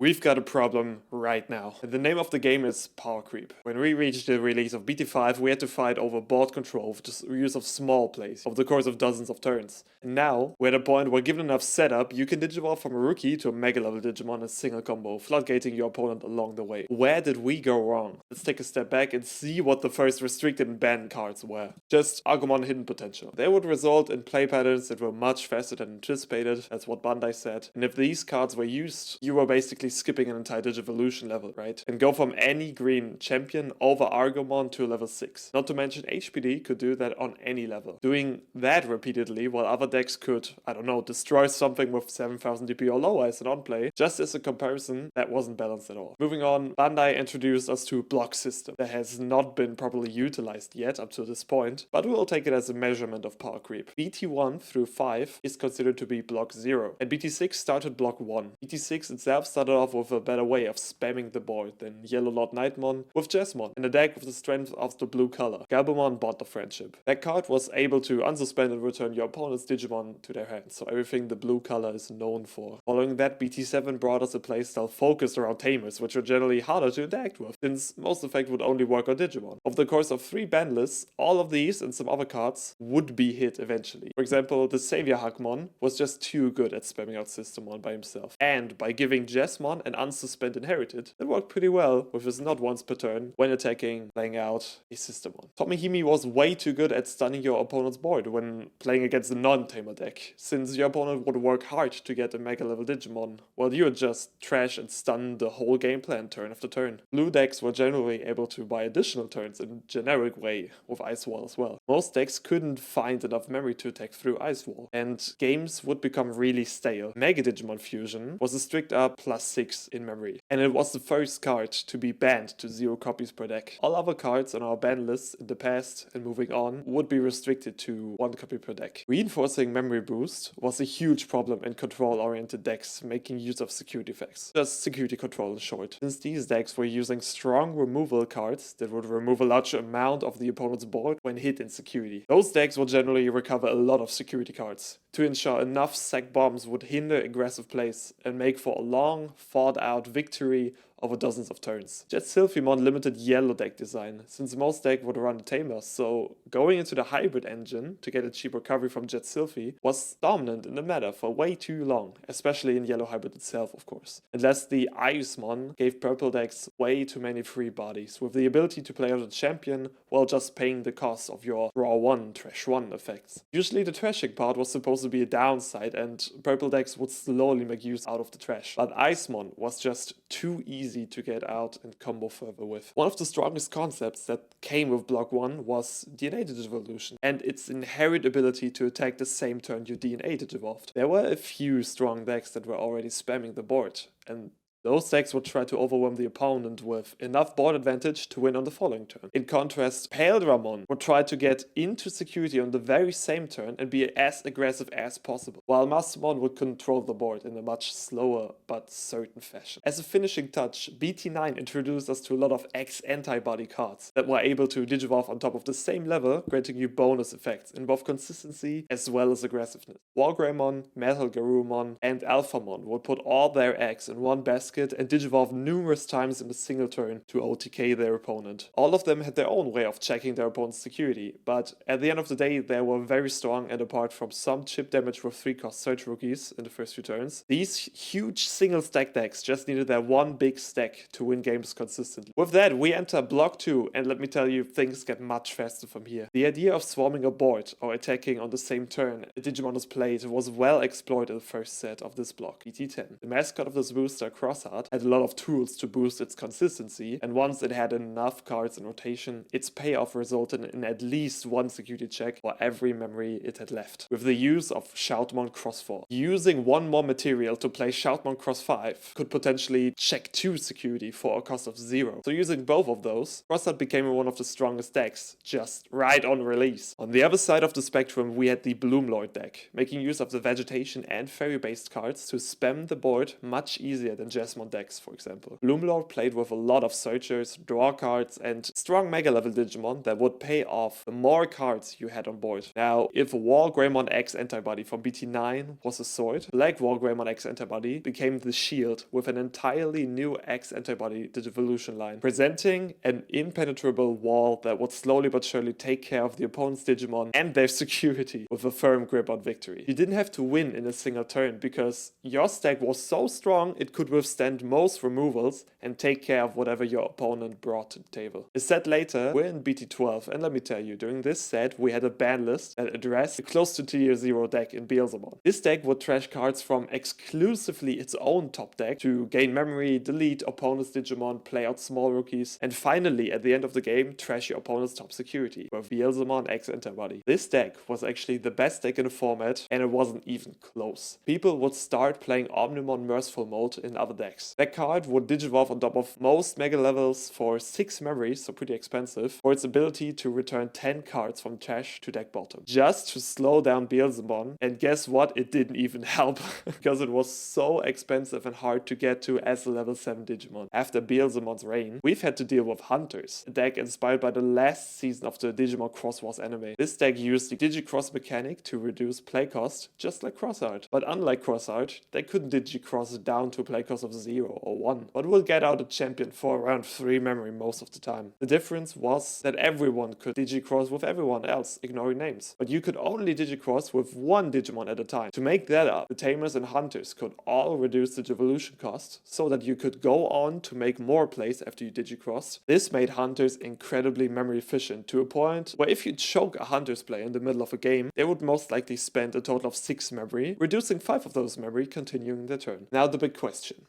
We've got a problem right now. The name of the game is power creep. When we reached the release of BT5, we had to fight over board control with the use of small plays over the course of dozens of turns. And now, we're at a point where given enough setup, you can digivolve from a rookie to a mega level Digimon in a single combo, floodgating your opponent along the way. Where did we go wrong? Let's take a step back and see what the first restricted and banned cards were. Just Agumon hidden potential. They would result in play patterns that were much faster than anticipated, that's what Bandai said. And if these cards were used, you were basically skipping an entire Digivolution level, right? And go from any green champion over Argomon to level 6. Not to mention HPD could do that on any level. Doing that repeatedly while other decks could, I don't know, destroy something with 7000 DP or lower as an on-play, just as a comparison, that wasn't balanced at all. Moving on, Bandai introduced us to a block system that has not been properly utilized yet up to this point, but we'll take it as a measurement of power creep. BT1 through 5 is considered to be block 0, and BT6 started block 1. BT6 itself started off with a better way of spamming the board than Yellow Lord Nightmon with Jesmon, in a deck with the strength of the blue color. Gabumon bought the friendship. That card was able to unsuspend and return your opponent's Digimon to their hands, so everything the blue color is known for. Following that, BT7 brought us a playstyle focused around Tamers, which are generally harder to interact with, since most effect would only work on Digimon. Over the course of 3 ban lists, all of these and some other cards would be hit eventually. For example, the Savior Hakmon was just too good at spamming out Systemon by himself, and by giving Jesmon an unsuspend inherited, it worked pretty well with his not once per turn when attacking, playing out a Systemon. Tomihime was way too good at stunning your opponent's board when playing against a non-tamer deck, since your opponent would work hard to get a mega level Digimon, while you would just trash and stun the whole game plan turn after turn. Blue decks were generally able to buy additional turns in a generic way with Ice Wall as well. Most decks couldn't find enough memory to attack through Ice Wall, and games would become really stale. Mega Digimon Fusion was a strict up +6 in memory, and it was the first card to be banned to 0 copies per deck. All other cards on our ban list in the past and moving on would be restricted to 1 copy per deck. Reinforcing memory boost was a huge problem in control-oriented decks making use of security effects. Just security control in short, since these decks were using strong removal cards that would remove a large amount of the opponent's board when hit in security. Those decks will generally recover a lot of security cards to ensure enough sack bombs would hinder aggressive plays and make for a long, thought-out victory over dozens of turns. Jet Sylphimon limited yellow deck design, since most decks would run a Tamer, so going into the hybrid engine to get a cheap recovery from Jet Sylphy was dominant in the meta for way too long, especially in yellow hybrid itself, of course. Unless the Iusmon gave purple decks way too many free bodies, with the ability to play out a champion while just paying the cost of your draw 1, trash 1 effects. Usually the trashing part was supposed to be a downside, and purple decks would slowly make use out of the trash, but Icemon was just too easy to get out and combo further with. One of the strongest concepts that came with block 1 was DNA Digivolution, and its inherent ability to attack the same turn your DNA digivolved. There were a few strong decks that were already spamming the board, and those decks would try to overwhelm the opponent with enough board advantage to win on the following turn. In contrast, Pale Dramon would try to get into security on the very same turn and be as aggressive as possible, while Masmon would control the board in a much slower but certain fashion. As a finishing touch, BT9 introduced us to a lot of X-antibody cards that were able to digivolve on top of the same level, granting you bonus effects in both consistency as well as aggressiveness. Wargreymon, Metal Garurumon, and Alphamon would put all their eggs in one basket and digivolve numerous times in a single turn to OTK their opponent. All of them had their own way of checking their opponent's security, but at the end of the day they were very strong, and apart from some chip damage with 3-cost search rookies in the first few turns, these huge single stack decks just needed their one big stack to win games consistently. With that, we enter block 2, and let me tell you, things get much faster from here. The idea of swarming a board or attacking on the same turn a Digimon is played was well explored in the first set of this block, BT10. The mascot of this booster, Crossheart, had a lot of tools to boost its consistency, and once it had enough cards in rotation, its payoff resulted in at least 1 security check for every memory it had left, with the use of Shoutmon Cross 4. Using 1 more material to play Shoutmon Cross 5 could potentially check 2 security for a cost of 0. So using both of those, Crossheart became one of the strongest decks, just right on release. On the other side of the spectrum, we had the Bloomlord deck, making use of the vegetation and fairy based cards to spam the board much easier than just Burstmon decks, for example. Gloomlord played with a lot of searchers, draw cards, and strong Mega level Digimon that would pay off the more cards you had on board. Now, if a War Greymon X antibody from BT9 was a sword, Black War Greymon X antibody became the shield with an entirely new X antibody Digivolution line, presenting an impenetrable wall that would slowly but surely take care of the opponent's Digimon and their security with a firm grip on victory. You didn't have to win in a single turn because your stack was so strong it could withstand most removals and take care of whatever your opponent brought to the table. A set later, we're in BT12, and let me tell you, during this set we had a ban list that addressed a close to tier 0 deck in Beelzemon. This deck would trash cards from exclusively its own top deck to gain memory, delete opponent's Digimon, play out small rookies, and finally at the end of the game trash your opponent's top security with Beelzemon X antibody. This deck was actually the best deck in the format, and it wasn't even close. People would start playing Omnimon Merciful mode in other decks. That card would digivolve on top of most mega levels for 6 memories, so pretty expensive, for its ability to return 10 cards from trash to deck bottom, just to slow down Beelzemon. And guess what? It didn't even help because it was so expensive and hard to get to as a level 7 Digimon. After Beelzemon's reign, we've had to deal with Hunters, a deck inspired by the last season of the Digimon Cross Wars anime. This deck used the Digicross mechanic to reduce play cost, just like Crossart. But unlike Crossart, they couldn't Digicross down to a play cost of 0 or 1, but will get out a champion for around 3 memory most of the time. The difference was that everyone could Digicross with everyone else, ignoring names. But you could only Digicross with one Digimon at a time. To make that up, the Tamers and Hunters could all reduce the Digivolution cost so that you could go on to make more plays after you Digicrossed. This made Hunters incredibly memory efficient to a point where if you choke a Hunters player in the middle of a game, they would most likely spend a total of 6 memory, reducing 5 of those memory, continuing their turn. Now the big question.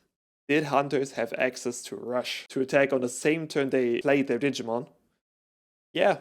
Did Hunters have access to Rush to attack on the same turn they played their Digimon? Yeah.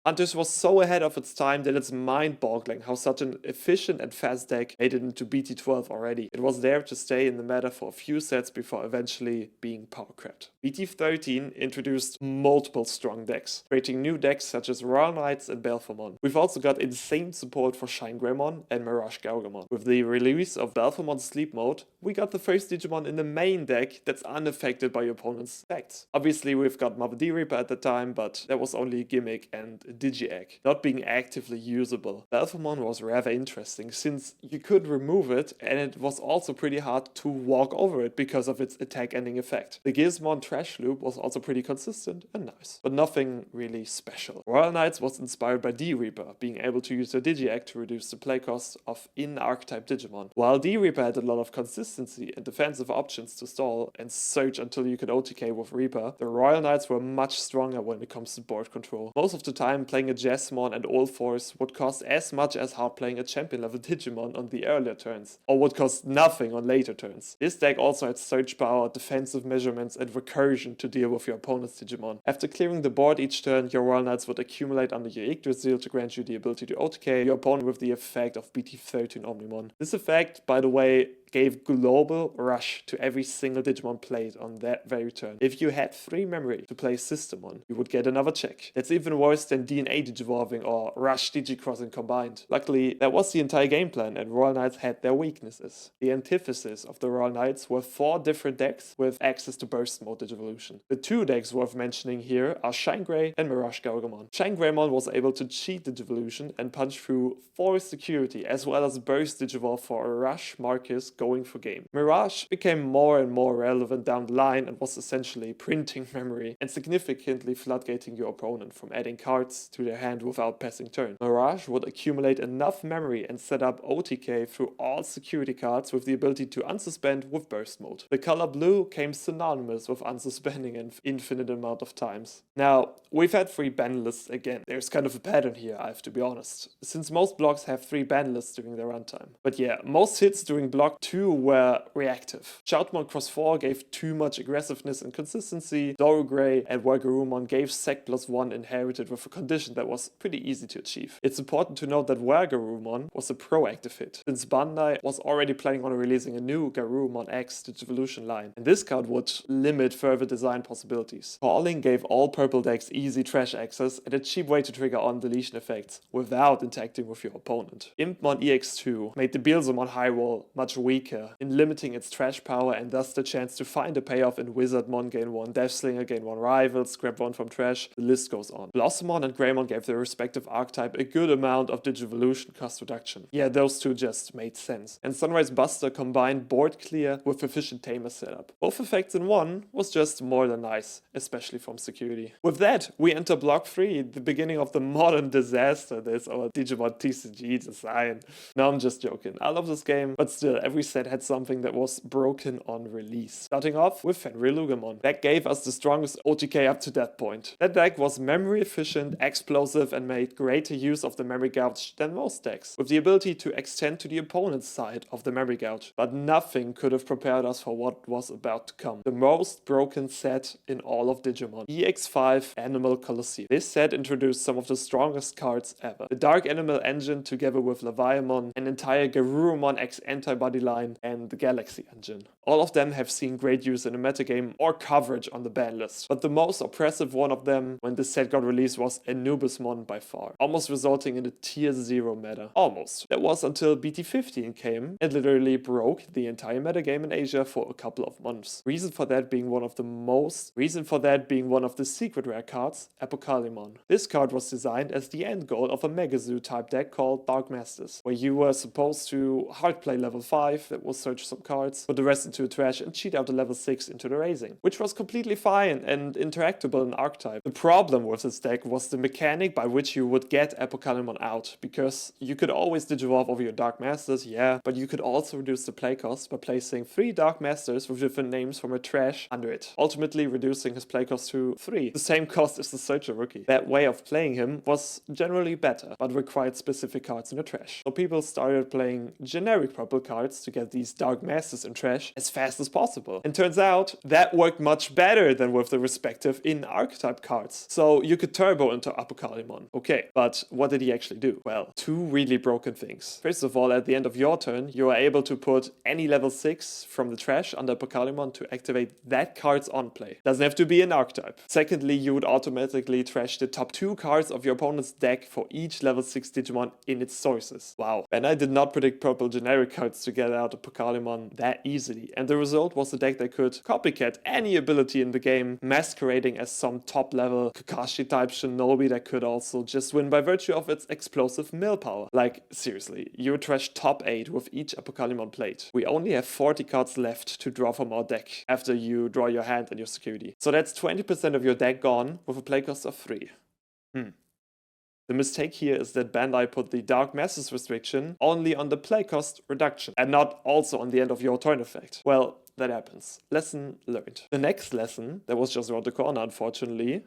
Hunters was so ahead of its time that it's mind-boggling how such an efficient and fast deck made it into BT12 already. It was there to stay in the meta for a few sets before eventually being power-crept. BT13 introduced multiple strong decks, creating new decks such as Royal Knights and Belphemon. We've also got insane support for Shine Greymon and Mirage Gaugamon. With the release of Belphemon's Sleep Mode, we got the first Digimon in the main deck that's unaffected by your opponent's effects. Obviously we've got Mother D-Reaper at the time, but that was only a gimmick and a Digi-Egg, not being actively usable. Belphemon was rather interesting since you could remove it and it was also pretty hard to walk over it because of its attack ending effect. The Gizmon Trash Loop was also pretty consistent and nice, but nothing really special. Royal Knights was inspired by D-Reaper, being able to use the Digi-Egg to reduce the play cost of in-archetype Digimon. While D-Reaper had a lot of consistency and defensive options to stall and search until you could OTK with Reaper, the Royal Knights were much stronger when it comes to board control. Most of the time playing a Jesmon and Old Force would cost as much as hard playing a champion level Digimon on the earlier turns, or would cost nothing on later turns. This deck also had search power, defensive measurements, and recursion to deal with your opponent's Digimon. After clearing the board each turn, your Royal Knights would accumulate under your Yggdrasil to grant you the ability to OTK your opponent with the effect of BT13 Omnimon. This effect, by the way, gave global rush to every single Digimon played on that very turn. If you had 3 memory to play Systemon, you would get another check. That's even worse than DNA Digivolving or Rush Digicrossing combined. Luckily, that was the entire game plan and Royal Knights had their weaknesses. The antithesis of the Royal Knights were 4 different decks with access to Burst Mode Digivolution. The 2 decks worth mentioning here are Shine Grey and Mirage Gaugamon. Shine Greymon was able to cheat Digivolution and punch through 4 security as well as Burst Digivolve for a Rush Marcus going for game. Mirage became more and more relevant down the line and was essentially printing memory and significantly floodgating your opponent from adding cards to their hand without passing turn. Mirage would accumulate enough memory and set up OTK through all security cards with the ability to unsuspend with burst mode. The color blue came synonymous with unsuspending an infinite amount of times. Now, we've had 3 ban lists again. There's kind of a pattern here, I have to be honest, since most blocks have 3 ban lists during their runtime. But yeah, most hits during block 2 were reactive. Shoutmon Cross 4 gave too much aggressiveness and consistency. Doru Grey and Wargarumon gave Sec +1 inherited with a condition that was pretty easy to achieve. It's important to note that Wargarumon was a proactive hit, since Bandai was already planning on releasing a new Garurumon X Digivolution line, and this card would limit further design possibilities. Calling gave all purple decks easy trash access and a cheap way to trigger on deletion effects without interacting with your opponent. Impmon EX2 made the Beelzemon high roll much weaker weaker in limiting its trash power and thus the chance to find a payoff in Wizardmon gain 1, Deathslinger gain 1 Rivals, grab 1 from trash, the list goes on. Blossomon and Greymon gave their respective archetype a good amount of Digivolution cost reduction. Yeah, those two just made sense. And Sunrise Buster combined board clear with efficient tamer setup. Both effects in one was just more than nice, especially from security. With that, we enter block 3, the beginning of the modern disaster that is our Digimon TCG design. No, I'm just joking. I love this game, but still, every set had something that was broken on release. Starting off with Fenrir-Lugamon. That gave us the strongest OTK up to that point. That deck was memory efficient, explosive, and made greater use of the memory gouge than most decks, with the ability to extend to the opponent's side of the memory gouge. But nothing could have prepared us for what was about to come. The most broken set in all of Digimon. EX5 Animal Colosseum. This set introduced some of the strongest cards ever. The Dark Animal engine together with Leviamon, an entire Garurumon X antibody line, and the Galaxy engine. All of them have seen great use in the metagame or coverage on the ban list, but the most oppressive one of them when this set got released was Anubismon by far, almost resulting in a tier 0 meta. Almost. That was until BT15 came and literally broke the entire metagame in Asia for a couple of months. Reason for that being one of the secret rare cards, Apocalypse. This card was designed as the end goal of a Megazoo type deck called Dark Masters, where you were supposed to hard play level 5, that will search some cards, put the rest into a trash and cheat out the level 6 into the raising, which was completely fine and interactable in Archetype. The problem with this deck was the mechanic by which you would get Apocalypse out, because you could always Digivolve over your Dark Masters, yeah, but you could also reduce the play cost by placing 3 Dark Masters with different names from a trash under it, ultimately reducing his play cost to 3, the same cost as the Searcher Rookie. That way of playing him was generally better, but required specific cards in the trash. So people started playing generic purple cards to get these Dark Masters in trash as fast as possible. And turns out that worked much better than with the respective in-archetype cards. So you could turbo into Apocalypse. Okay, but what did he actually do? Well, 2 really broken things. First of all, at the end of your turn, you are able to put any level 6 from the trash under Apocalypse to activate that card's on play. Doesn't have to be an archetype. Secondly, you would automatically trash the top 2 cards of your opponent's deck for each level 6 Digimon in its sources. Wow. And I did not predict purple generic cards to get out of Apocalypse that easily, and the result was a deck that could copycat any ability in the game, masquerading as some top level Kakashi type shinobi that could also just win by virtue of its explosive mill power. Like, seriously, you trash top 8 with each Apocalypse plate. We only have 40 cards left to draw from our deck after you draw your hand and your security. So that's 20% of your deck gone with a play cost of 3. The mistake here is that Bandai put the Dark Masters restriction only on the play cost reduction and not also on the end of your turn effect. Well, that happens. Lesson learned. The next lesson, that was just around the corner unfortunately,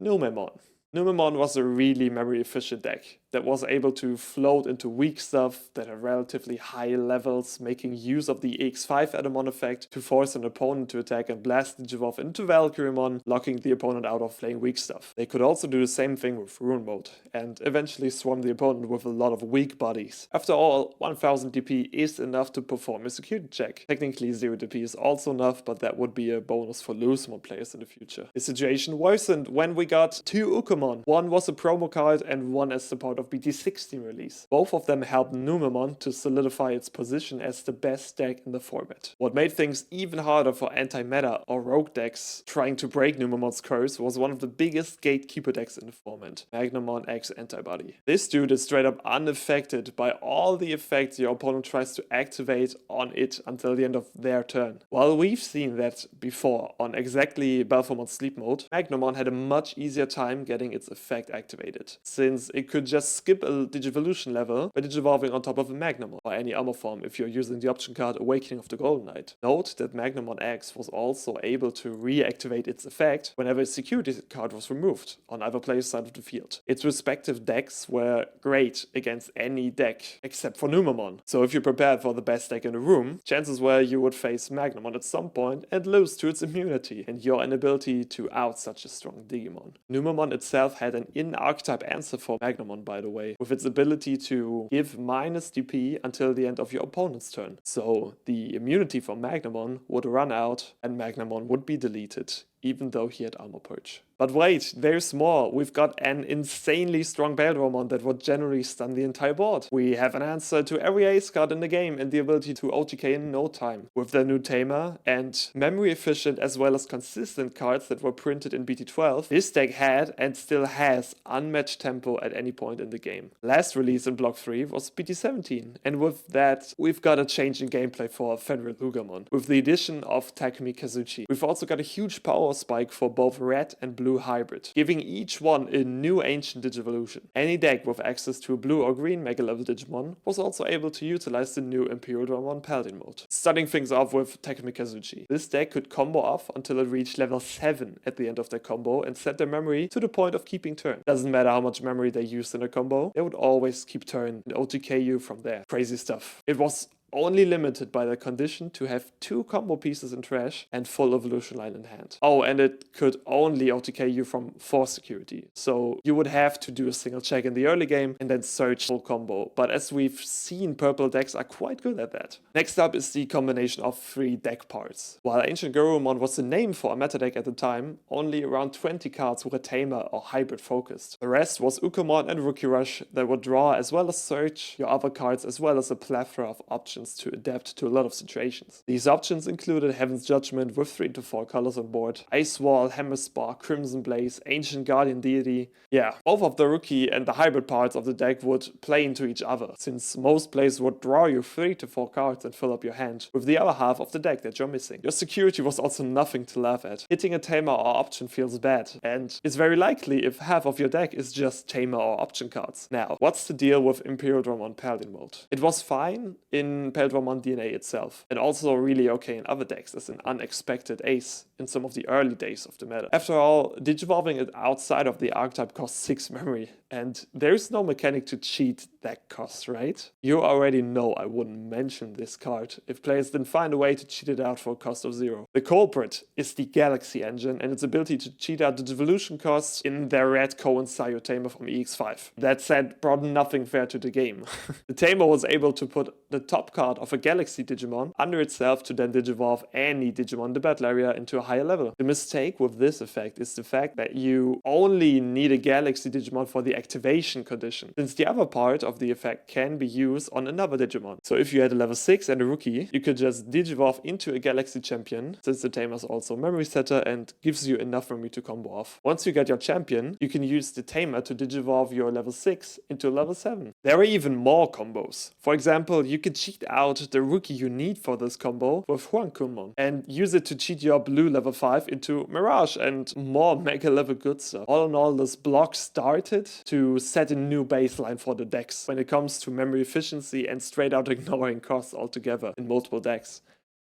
Numemon. Numemon was a really memory efficient deck that was able to float into weak stuff that had relatively high levels, making use of the EX5 Adamon effect to force an opponent to attack and blast Digivolve into Valkyriemon, locking the opponent out of playing weak stuff. They could also do the same thing with Rune Mode, and eventually swarm the opponent with a lot of weak bodies. After all, 1000 DP is enough to perform a security check. Technically 0 DP is also enough, but that would be a bonus for loose mod players in the future. The situation worsened when we got 2 Ukamon. One was a promo card and one as support of BT16 release. Both of them helped Numemon to solidify its position as the best deck in the format. What made things even harder for anti-meta or rogue decks trying to break Numemon's curse was one of the biggest gatekeeper decks in the format, Magnamon X Antibody. This dude is straight up unaffected by all the effects your opponent tries to activate on it until the end of their turn. While we've seen that before on exactly Balfourmon's Sleep Mode, Magnamon had a much easier time getting its effect activated, since it could just skip a Digivolution level by Digivolving on top of a Magnamon, or any armor form if you're using the option card Awakening of the Golden Knight. Note that Magnamon X was also able to reactivate its effect whenever a security card was removed on either player's side of the field. Its respective decks were great against any deck except for Numemon, so if you prepared for the best deck in the room, chances were you would face Magnamon at some point and lose to its immunity and your inability to out such a strong Digimon. Numemon itself had an in-archetype answer for Magnamon, by the way, with its ability to give minus DP until the end of your opponent's turn. So the immunity for Magnamon would run out and Magnamon would be deleted even though he had Armor Purge. But wait, there's more. We've got an insanely strong Beldramon that would generally stun the entire board. We have an answer to every ace card in the game and the ability to OTK in no time. With their new Tamer and memory efficient as well as consistent cards that were printed in BT12, this deck had and still has unmatched tempo at any point in the game. Last release in Block 3 was BT17, and with that, we've got a change in gameplay for Fenrir Lugamon, with the addition of Takumi Kazuchi. We've also got a huge power spike for both red and blue hybrid, giving each one a new ancient Digivolution. Any deck with access to a blue or green Mega Level Digimon was also able to utilize the new Imperial Dramon Paladin mode. Starting things off with Takumi Kazuchi. This deck could combo off until it reached level 7 at the end of their combo and set their memory to the point of keeping turn. Doesn't matter how much memory they used in a combo, they would always keep turn and OTK you from there. Crazy stuff. It was only limited by the condition to have 2 combo pieces in trash and full evolution line in hand. Oh, and it could only OTK you from 4 security. So you would have to do a single check in the early game and then search full combo. But as we've seen, purple decks are quite good at that. Next up is the combination of 3 deck parts. While Ancient Garurumon was the name for a meta deck at the time, only around 20 cards were Tamer or hybrid focused. The rest was Ukamon and Rookie Rush that would draw as well as search your other cards, as well as a plethora of options to adapt to a lot of situations. These options included Heaven's Judgment with 3 to 4 colors on board, Ice Wall, Hammer Spark, Crimson Blaze, Ancient Guardian Deity. Yeah, both of the rookie and the hybrid parts of the deck would play into each other, since most plays would draw you 3 to 4 cards and fill up your hand with the other half of the deck that you're missing. Your security was also nothing to laugh at. Hitting a Tamer or option feels bad, and it's very likely if half of your deck is just Tamer or option cards. Now, what's the deal with Imperial Dramon Paladin mode? It was fine in Paladin DNA itself, and also really okay in other decks as an unexpected ace in some of the early days of the meta. After all, digivolving it outside of the archetype costs 6 memory, and there's no mechanic to cheat that cost, right? You already know I wouldn't mention this card if players didn't find a way to cheat it out for a cost of 0. The culprit is the Galaxy engine and its ability to cheat out the devolution costs in their red Coincide Tamer from EX5. That said, brought nothing fair to the game. The Tamer was able to put the top card of a Galaxy Digimon under itself to then digivolve any Digimon in the battle area into a higher level. The mistake with this effect is the fact that you only need a Galaxy Digimon for the activation condition, since the other part of the effect can be used on another Digimon. So if you had a level 6 and a rookie, you could just digivolve into a Galaxy champion, since the Tamer is also memory setter and gives you enough memory to combo off. Once you get your champion, you can use the Tamer to digivolve your level 6 into a level 7. There are even more combos. For example, you could cheat out the rookie you need for this combo with Huankunmon and use it to cheat your blue level 5 into Mirage and more mega level good stuff. All in all, this block started to set a new baseline for the decks when it comes to memory efficiency and straight out ignoring costs altogether in multiple decks.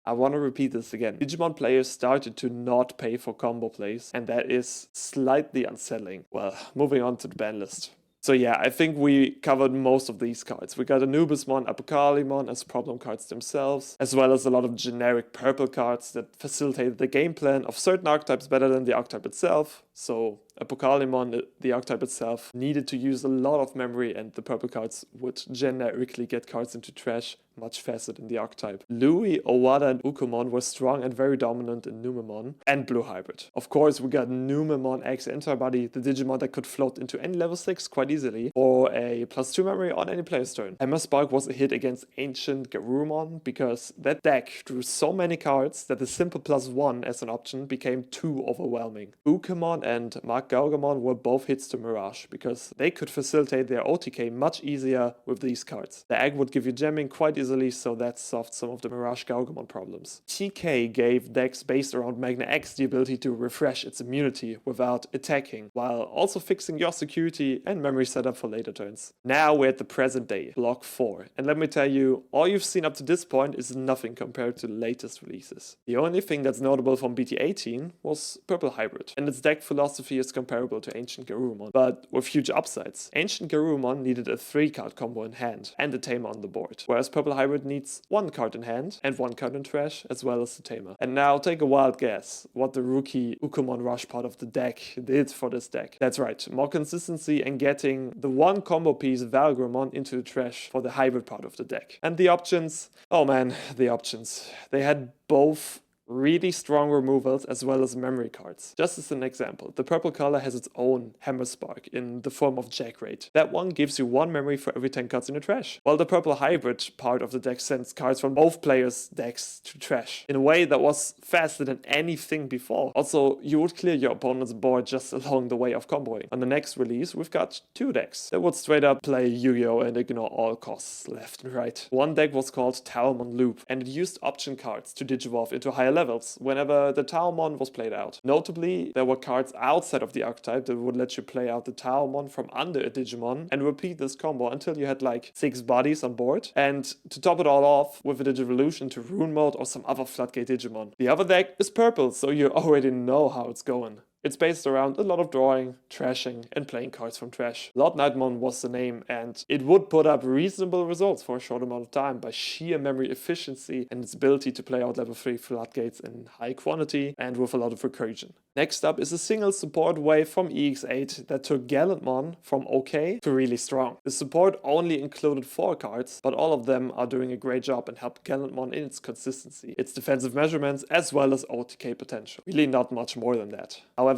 I want to repeat this again. Digimon players started to not pay for combo plays, and that is slightly unsettling. Well, moving on to the ban list. So yeah, I think we covered most of these cards. We got Anubismon, Apocalypmon as problem cards themselves, as well as a lot of generic purple cards that facilitated the game plan of certain archetypes better than the archetype itself. So Apocalypmon, the archetype itself, needed to use a lot of memory, and the purple cards would generically get cards into trash much faster than the archetype. Louis, Owada, and Ukomon were strong and very dominant in Numemon and Blue Hybrid. Of course, we got Numemon X Interbody, the Digimon that could float into any level 6 quite easily, or a +2 memory on any player's turn. Hammer Spark was a hit against Ancient Garurumon because that deck drew so many cards that the simple +1 as an option became too overwhelming. Ukomon and Mark Gaugamon were both hits to Mirage because they could facilitate their OTK much easier with these cards. The egg would give you jamming quite easily, so that solved some of the Mirage Gaugamon problems. TK gave decks based around Magna X the ability to refresh its immunity without attacking, while also fixing your security and memory setup for later turns. Now we're at the present day, Block 4, and let me tell you, all you've seen up to this point is nothing compared to the latest releases. The only thing that's notable from BT18 was Purple Hybrid, and its deck philosophy is comparable to Ancient Garurumon, but with huge upsides. Ancient Garurumon needed a 3-card combo in hand and a Tamer on the board, whereas Purple Hybrid needs 1 card in hand and 1 card in trash, as well as the Tamer. And now take a wild guess what the rookie Ukomon Rush part of the deck did for this deck. That's right, more consistency and getting the 1 combo piece Valgramon into the trash for the hybrid part of the deck. And the options, oh man, the options. They had both really strong removals as well as memory cards. Just as an example, the purple color has its own Hammer Spark in the form of Jack Raid. That one gives you 1 memory for every 10 cards in your trash, while the purple hybrid part of the deck sends cards from both players' decks to trash in a way that was faster than anything before. Also, you would clear your opponent's board just along the way of comboing. On the next release, we've got 2 decks that would straight up play Yu-Gi-Oh! And ignore all costs left and right. One deck was called Towermon Loop, and it used option cards to digivolve into higher levels whenever the Towermon was played out. Notably, there were cards outside of the archetype that would let you play out the Towermon from under a Digimon and repeat this combo until you had like 6 bodies on board, and to top it all off with a Digivolution to Rune Mode or some other Floodgate Digimon. The other deck is purple, so you already know how it's going. It's based around a lot of drawing, trashing, and playing cards from trash. Lord Nightmon was the name, and it would put up reasonable results for a short amount of time by sheer memory efficiency and its ability to play out level 3 floodgates in high quantity and with a lot of recursion. Next up is a single support wave from EX8 that took Gallantmon from OK to really strong. The support only included 4 cards, but all of them are doing a great job and help Gallantmon in its consistency, its defensive measurements, as well as OTK potential. Really not much more than that. However,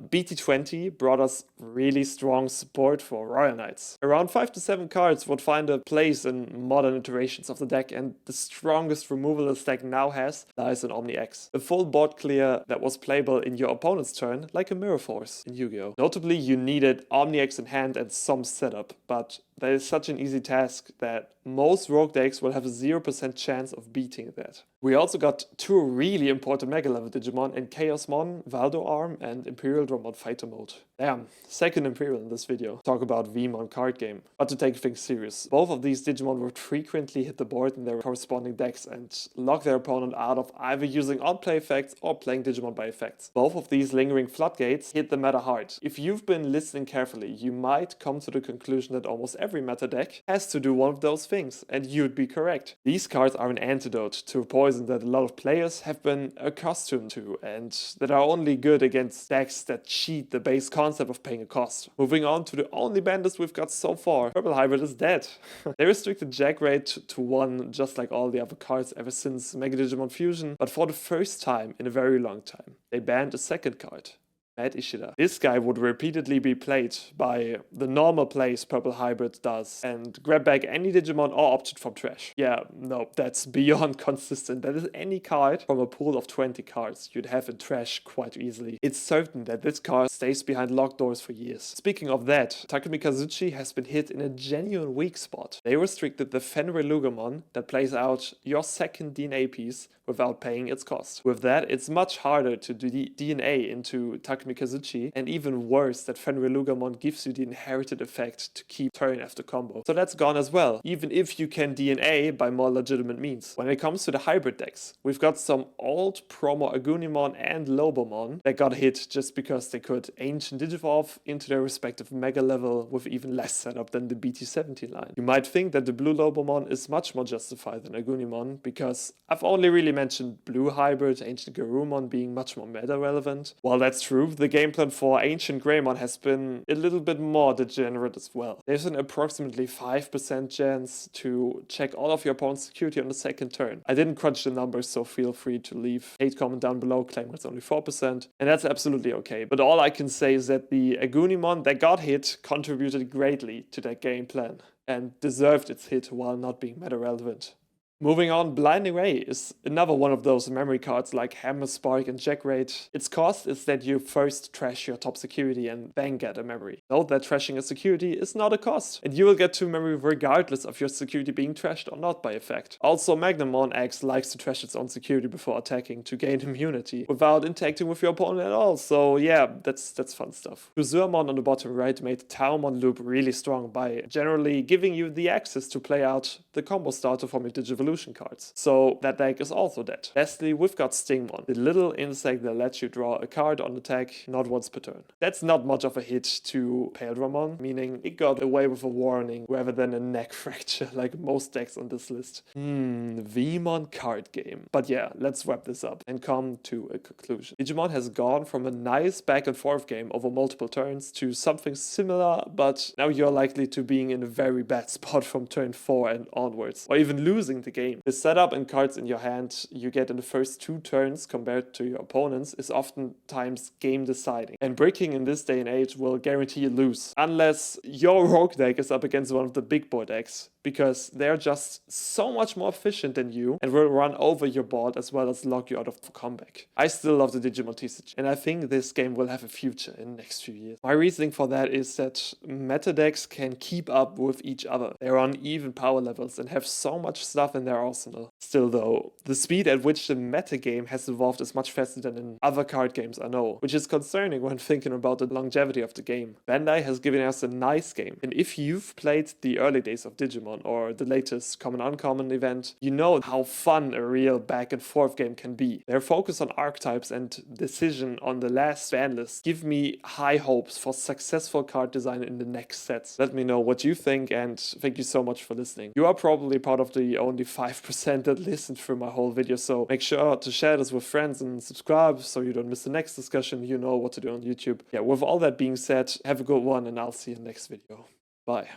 BT20 brought us really strong support for Royal Knights. Around 5 to 7 cards would find a place in modern iterations of the deck, and the strongest removal this deck now has lies in Omni X. A full board clear that was playable in your opponent's turn like a Mirror Force in Yu-Gi-Oh! Notably, you needed Omni X in hand and some setup, but that is such an easy task that most rogue decks will have a 0% chance of beating that. We also got 2 really important Mega level Digimon in Chaosmon, Valdo Arm, and Imperial Dramon Fighter Mode. Damn, second Imperial in this video. Talk about Vmon card game. But to take things serious, both of these Digimon would frequently hit the board in their corresponding decks and lock their opponent out of either using on-play effects or playing Digimon by effects. Both of these lingering floodgates hit the meta hard. If you've been listening carefully, you might come to the conclusion that almost every meta deck has to do one of those things, and you'd be correct. These cards are an antidote to a poison that a lot of players have been accustomed to, and that are only good against decks that cheat the base concept of paying a cost. Moving on to the only bandits we've got so far, Purple Hybrid is dead. They restricted Jack Raid to 1 just like all the other cards ever since Mega Digimon Fusion, but for the first time in a very long time, they banned a second card. Mad Ishida. This guy would repeatedly be played by the normal plays Purple Hybrid does and grab back any Digimon or option from trash. Yeah, no, that's beyond consistent. That is any card from a pool of 20 cards you'd have in trash quite easily. It's certain that this card stays behind locked doors for years. Speaking of that, Takumi Kazuchi has been hit in a genuine weak spot. They restricted the Fenrilugamon that plays out your second DNA piece without paying its cost. With that, it's much harder to do DNA into Takumi Kazuchi, and even worse that Fenrilugamon gives you the inherited effect to keep turn after combo. So that's gone as well, even if you can DNA by more legitimate means. When it comes to the hybrid decks, we've got some old promo Agunimon and Lobomon that got hit just because they could ancient digivolve into their respective mega level with even less setup than the BT17 line. You might think that the blue Lobomon is much more justified than Agunimon, because I've only really mentioned blue hybrid, ancient Garurumon being much more meta relevant. While that's true, the game plan for ancient Greymon has been a little bit more degenerate as well. There's an approximately 5% chance to check all of your opponent's security on the second turn. I didn't crunch the numbers, so feel free to leave hate comment down below claiming it's only 4%, and that's absolutely okay. But all I can say is that the Agunimon that got hit contributed greatly to that game plan and deserved its hit while not being meta relevant. Moving on, Blinding Ray is another one of those memory cards like Hammer Spark and Jack Raid. Its cost is that you first trash your top security and then get a memory. Note that trashing a security is not a cost, and you will get 2 memory regardless of your security being trashed or not by effect. Also, Magnamon X likes to trash its own security before attacking to gain immunity without interacting with your opponent at all, so yeah, that's fun stuff. Kuzuamon on the bottom right made Towermon Loop really strong by generally giving you the access to play out the combo starter from your Digivolution cards. So that deck is also dead. Lastly, we've got Stingmon, the little insect that lets you draw a card on attack not once per turn. That's not much of a hit to Pale Dramon, meaning it got away with a warning rather than a neck fracture like most decks on this list. Vmon card game. But yeah, let's wrap this up and come to a conclusion. Digimon has gone from a nice back and forth game over multiple turns to something similar, but now you're likely to being in a very bad spot from turn 4 and onwards, or even losing the game. The setup and cards in your hand you get in the first 2 turns compared to your opponents is oftentimes game deciding. And bricking in this day and age will guarantee you lose. Unless your rogue deck is up against one of the big boy decks, because they're just so much more efficient than you and will run over your board as well as lock you out of the comeback. I still love the Digimon TCG, and I think this game will have a future in the next few years. My reasoning for that is that meta decks can keep up with each other. They're on even power levels and have so much stuff in their arsenal. Still though, the speed at which the meta game has evolved is much faster than in other card games I know, which is concerning when thinking about the longevity of the game. Bandai has given us a nice game, and if you've played the early days of Digimon or the latest Common Uncommon event, you know how fun a real back and forth game can be. Their focus on archetypes and decision on the last ban list give me high hopes for successful card design in the next sets. Let me know what you think, and thank you so much for listening. You are probably part of the only 5% that listened through my whole video, so make sure to share this with friends and subscribe so you don't miss the next discussion. You know what to do on YouTube. Yeah, with all that being said, have a good one, and I'll see you in the next video. Bye.